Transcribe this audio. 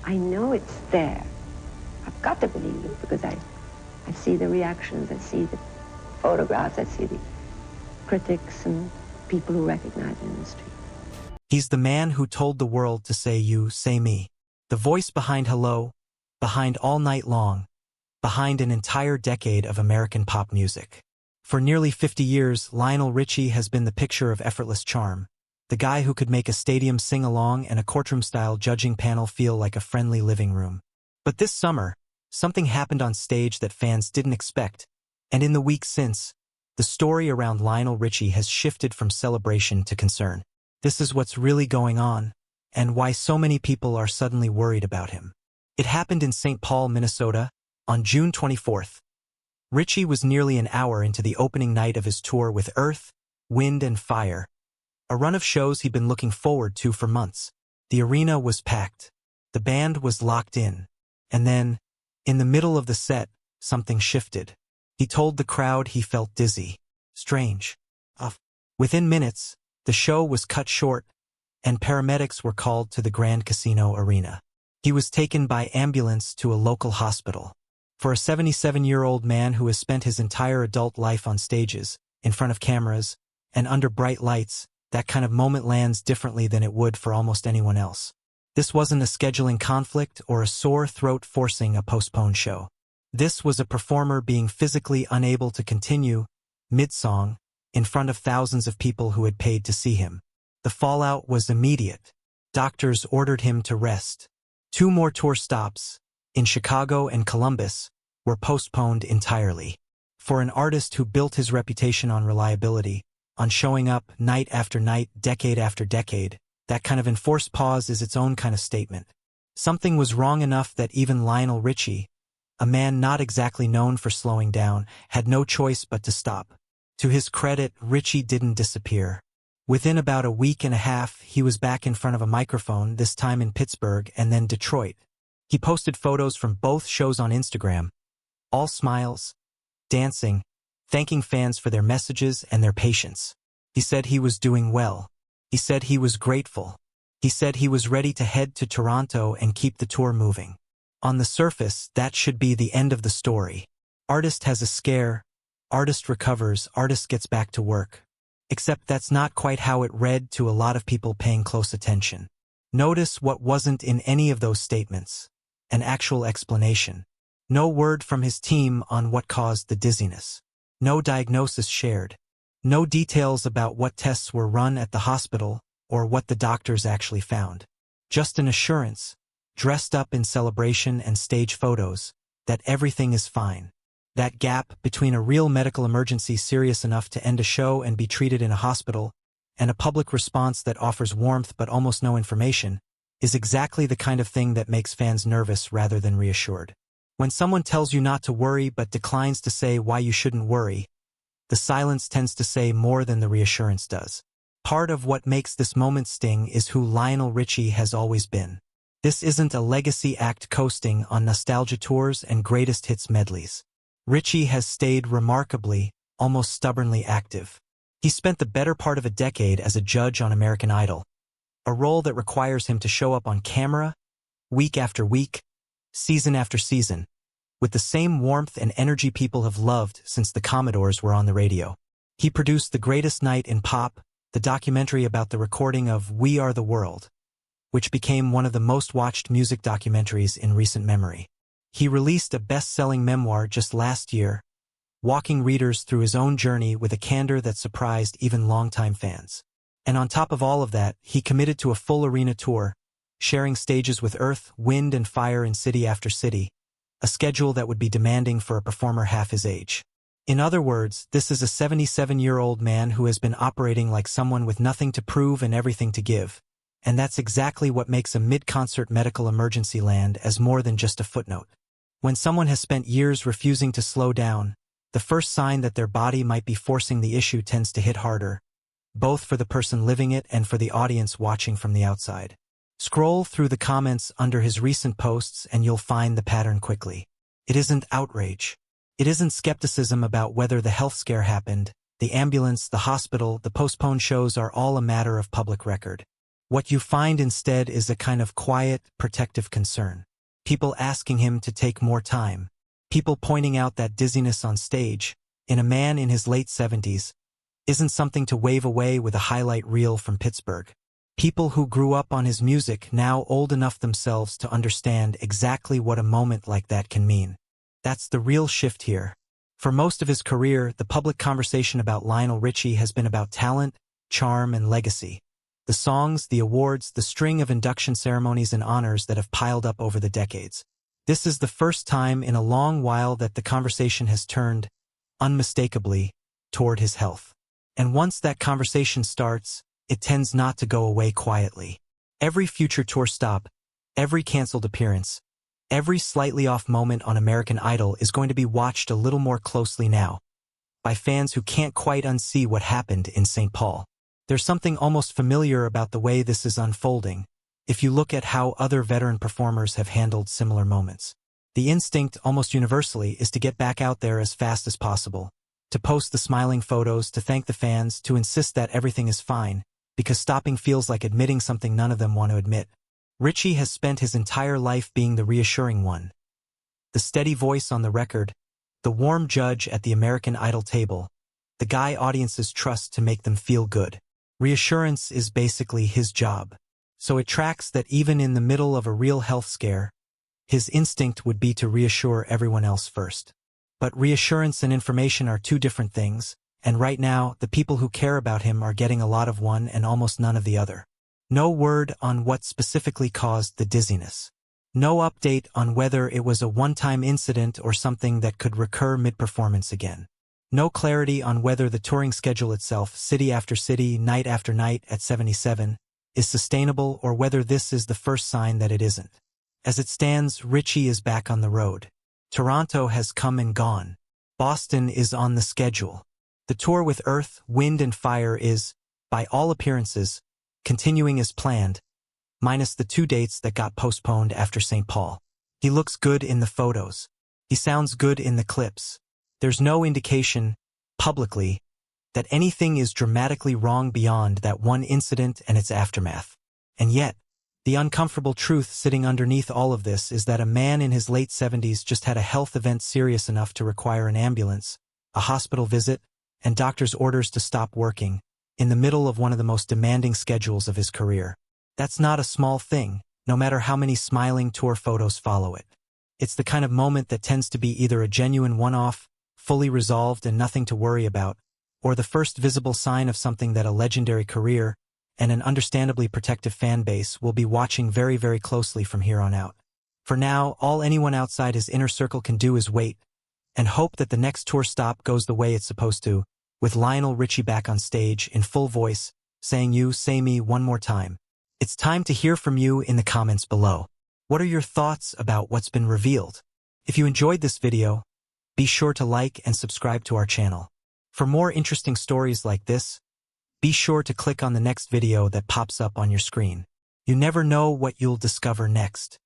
I know it's there. I've got to believe it because I see the reactions, I see the photographs, I see the critics and people who recognize it in the street. He's the man who told the world to say you, say me. The voice behind Hello, behind All Night Long, behind an entire decade of American pop music. For nearly 50 years, Lionel Richie has been the picture of effortless charm, the guy who could make a stadium sing-along and a courtroom-style judging panel feel like a friendly living room. But this summer, something happened on stage that fans didn't expect, and in the weeks since, the story around Lionel Richie has shifted from celebration to concern. This is what's really going on, and why so many people are suddenly worried about him. It happened in St. Paul, Minnesota, on June 24th. Richie was nearly an hour into the opening night of his tour with Earth, Wind and Fire, a run of shows he'd been looking forward to for months. The arena was packed. The band was locked in. And then, in the middle of the set, something shifted. He told the crowd he felt dizzy. Strange. Within minutes, the show was cut short, and paramedics were called to the Grand Casino Arena. He was taken by ambulance to a local hospital. For a 77-year-old man who has spent his entire adult life on stages, in front of cameras, and under bright lights, that kind of moment lands differently than it would for almost anyone else. This wasn't a scheduling conflict or a sore throat forcing a postponed show. This was a performer being physically unable to continue, mid-song, in front of thousands of people who had paid to see him. The fallout was immediate. Doctors ordered him to rest. 2 more tour stops, in Chicago and Columbus, were postponed entirely. For an artist who built his reputation on reliability, on showing up night after night, decade after decade, that kind of enforced pause is its own kind of statement. Something was wrong enough that even Lionel Richie, a man not exactly known for slowing down, had no choice but to stop. To his credit, Richie didn't disappear. Within about a week and a half, he was back in front of a microphone, this time in Pittsburgh and then Detroit. He posted photos from both shows on Instagram, all smiles, dancing, thanking fans for their messages and their patience. He said he was doing well. He said he was grateful. He said he was ready to head to Toronto and keep the tour moving. On the surface, that should be the end of the story. Artist has a scare, artist recovers, artist gets back to work. Except that's not quite how it read to a lot of people paying close attention. Notice what wasn't in any of those statements. An actual explanation. No word from his team on what caused the dizziness. No diagnosis shared. No details about what tests were run at the hospital or what the doctors actually found. Just an assurance, dressed up in celebration and stage photos, that everything is fine. That gap between a real medical emergency serious enough to end a show and be treated in a hospital, and a public response that offers warmth but almost no information, is exactly the kind of thing that makes fans nervous rather than reassured. When someone tells you not to worry but declines to say why you shouldn't worry, the silence tends to say more than the reassurance does. Part of what makes this moment sting is who Lionel Richie has always been. This isn't a legacy act coasting on nostalgia tours and greatest hits medleys. Richie has stayed remarkably, almost stubbornly active. He spent the better part of a decade as a judge on American Idol, a role that requires him to show up on camera, week after week, season after season, with the same warmth and energy people have loved since the Commodores were on the radio. He produced The Greatest Night in Pop, the documentary about the recording of We Are the World, which became one of the most watched music documentaries in recent memory. He released a best-selling memoir just last year, walking readers through his own journey with a candor that surprised even longtime fans. And on top of all of that, he committed to a full arena tour, sharing stages with Earth, Wind and Fire in city after city, a schedule that would be demanding for a performer half his age. In other words, this is a 77-year-old man who has been operating like someone with nothing to prove and everything to give. And that's exactly what makes a mid-concert medical emergency land as more than just a footnote. When someone has spent years refusing to slow down, the first sign that their body might be forcing the issue tends to hit harder, both for the person living it and for the audience watching from the outside. Scroll through the comments under his recent posts and you'll find the pattern quickly. It isn't outrage. It isn't skepticism about whether the health scare happened. The ambulance, the hospital, the postponed shows are all a matter of public record. What you find instead is a kind of quiet, protective concern. People asking him to take more time. People pointing out that dizziness on stage, in a man in his late 70s, isn't something to wave away with a highlight reel from Pittsburgh. People who grew up on his music, now old enough themselves to understand exactly what a moment like that can mean. That's the real shift here. For most of his career, the public conversation about Lionel Richie has been about talent, charm, and legacy. The songs, the awards, the string of induction ceremonies and honors that have piled up over the decades. This is the first time in a long while that the conversation has turned, unmistakably, toward his health. And once that conversation starts, it tends not to go away quietly. Every future tour stop, every canceled appearance, every slightly off moment on American Idol is going to be watched a little more closely now, by fans who can't quite unsee what happened in St. Paul. There's something almost familiar about the way this is unfolding, if you look at how other veteran performers have handled similar moments. The instinct, almost universally, is to get back out there as fast as possible, to post the smiling photos, to thank the fans, to insist that everything is fine, because stopping feels like admitting something none of them want to admit. Richie has spent his entire life being the reassuring one. The steady voice on the record, the warm judge at the American Idol table, the guy audiences trust to make them feel good. Reassurance is basically his job. So it tracks that even in the middle of a real health scare, his instinct would be to reassure everyone else first. But reassurance and information are two different things, and right now, the people who care about him are getting a lot of one and almost none of the other. No word on what specifically caused the dizziness. No update on whether it was a one-time incident or something that could recur mid-performance again. No clarity on whether the touring schedule itself, city after city, night after night at 77, is sustainable or whether this is the first sign that it isn't. As it stands, Richie is back on the road. Toronto has come and gone. Boston is on the schedule. The tour with Earth, Wind and Fire is, by all appearances, continuing as planned, minus the 2 dates that got postponed after St. Paul. He looks good in the photos. He sounds good in the clips. There's no indication, publicly, that anything is dramatically wrong beyond that one incident and its aftermath. And yet, the uncomfortable truth sitting underneath all of this is that a man in his late 70s just had a health event serious enough to require an ambulance, a hospital visit, and doctor's orders to stop working, in the middle of one of the most demanding schedules of his career. That's not a small thing, no matter how many smiling tour photos follow it. It's the kind of moment that tends to be either a genuine one-off, fully resolved and nothing to worry about, or the first visible sign of something that a legendary career and an understandably protective fan base will be watching very, very closely from here on out. For now, all anyone outside his inner circle can do is wait and hope that the next tour stop goes the way it's supposed to, with Lionel Richie back on stage in full voice, saying "You say me one more time." It's time to hear from you in the comments below. What are your thoughts about what's been revealed? If you enjoyed this video, be sure to like and subscribe to our channel. For more interesting stories like this, be sure to click on the next video that pops up on your screen. You never know what you'll discover next.